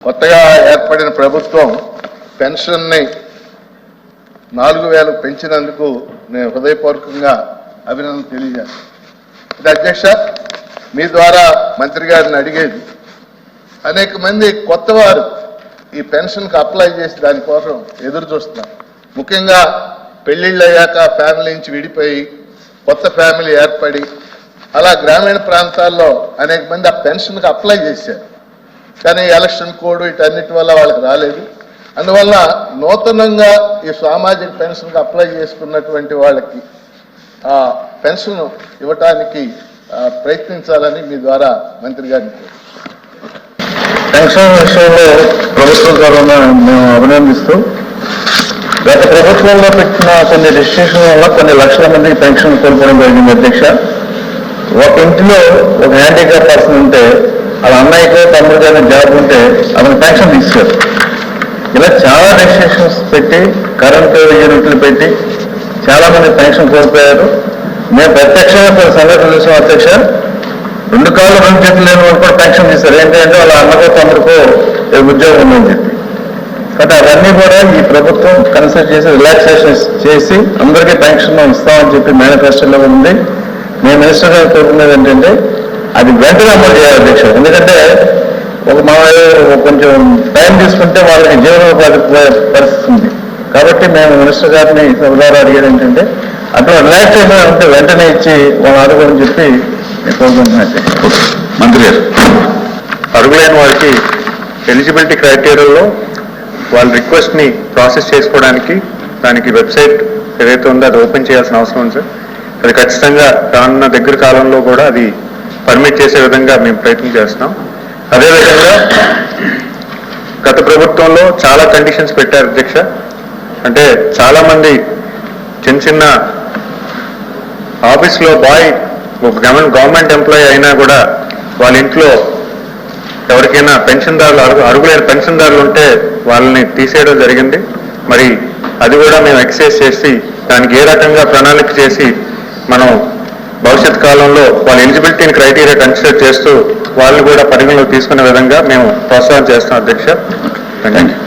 కొత్తగా ఏర్పడిన ప్రభుత్వం పెన్షన్ని 4000 పెంచినందుకు నేను హృదయపూర్వకంగా అభినందనలు తెలియజేస్తాను. ఇది అధ్యక్ష, మీ ద్వారా మంత్రి గారిని అడిగేది, అనేక మంది కొత్త వారు ఈ పెన్షన్కి అప్లై చేసి దానికోసం ఎదురు చూస్తున్నారు. ముఖ్యంగా పెళ్లిళ్ళు అయ్యాక ఫ్యామిలీ నుంచి విడిపోయి కొత్త ఫ్యామిలీ ఏర్పడి అలా గ్రామీణ ప్రాంతాల్లో అనేక మంది ఆ పెన్షన్కి అప్లై చేశారు. కానీ ఎలక్షన్ కోడ్ వీటన్నిటి వల్ల వాళ్ళకి రాలేదు. అందువల్ల నూతనంగా ఈ సామాజిక పెన్షన్కి అప్లై చేసుకున్నటువంటి వాళ్ళకి ఆ పెన్షన్ ఇవ్వటానికి ప్రయత్నించాలని మీ ద్వారా మంత్రి గారిని పెన్షన్ విషయంలో ప్రభుత్వం ద్వారా మేము అభినందిస్తూ, గత ప్రభుత్వంలో పెట్టిన కొన్ని రిస్ట్రిక్షన్ వల్ల కొన్ని లక్షల మందికి పెన్షన్ కోల్పోవడం జరిగింది అధ్యక్ష. ఒక ఇంటిలో ఒక హ్యాండిక్యాప్ పర్సన్ ఉంటే వాళ్ళ అన్నయ్యకో తమ్ముడు గారి జాబ్ ఉంటే అతను పెన్షన్ తీసుకోరు. ఇలా చాలా రెస్ట్రిక్షన్స్ పెట్టి కరెంటు యూనిట్లు పెట్టి చాలా మంది పెన్షన్ కోల్పోయారు. మేము ప్రత్యక్షంగా కొన్ని సంఘటనలు చూసాం అధ్యక్ష. 2 కాళ్ళు 2 చేతులు లేని వాళ్ళు కూడా పెన్షన్ తీస్తారు. ఏంటంటే వాళ్ళ అన్నకో తమ్ముడికో ఉద్యోగం ఉందని చెప్పి. కాబట్టి అవన్నీ కూడా ఈ ప్రభుత్వం కన్సిడర్ చేసి రిలాక్సేషన్ చేసి అందరికీ పెన్షన్ ఇస్తామని చెప్పి మేనిఫెస్టోలో ఉంది. మేము మినిస్టర్ గారు కోరుకునేది ఏంటంటే అది వెంటనే అమలు చేయాలి అధ్యక్ష. ఎందుకంటే కొంచెం టైం తీసుకుంటే వాళ్ళకి జీవనోపాధి పరిస్థితి ఉంది. కాబట్టి మేము మినిస్టర్ గారిని సభలో అడిగేది ఏంటంటే అట్లా రిలాక్సేషన్ ఉంటే వెంటనే ఇచ్చి వాళ్ళు అడగని చెప్పి నేను కోరుకుంటున్నాను. మంత్రి గారు, అర్హులైన వారికి ఎలిజిబిలిటీ క్రైటీరియాలో వాళ్ళ రిక్వెస్ట్ని ప్రాసెస్ చేసుకోవడానికి దానికి వెబ్సైట్ ఏదైతే ఉందో అది ఓపెన్ చేయాల్సిన అవసరం ఉంది సార్. అది ఖచ్చితంగా రానున్న దగ్గర కాలంలో కూడా అది పర్మిట్ చేసే విధంగా మేము ప్రయత్నం చేస్తున్నాం. అదేవిధంగా గత ప్రభుత్వంలో చాలా కండిషన్స్ పెట్టారు అధ్యక్ష. అంటే చాలామంది చిన్న ఆఫీస్లో గవర్నమెంట్ ఎంప్లాయీ అయినా కూడా వాళ్ళ ఇంట్లో ఎవరికైనా పెన్షన్దారులు అర్హులైన పెన్షన్దారులు ఉంటే వాళ్ళని తీసేయడం జరిగింది. మరి అది కూడా మేము ఎక్సైజ్ చేసి దానికి ఏ రకంగా ప్రణాళిక చేసి మనం భవిష్యత్ కాలంలో వాళ్ళ ఎలిజిబిలిటీని క్రైటీరియా కన్సిడర్ చేస్తూ వాళ్ళు కూడా పరిగణలోకి తీసుకునే విధంగా మేము ప్రోత్సాహం చేస్తాం అధ్యక్ష. Thank you.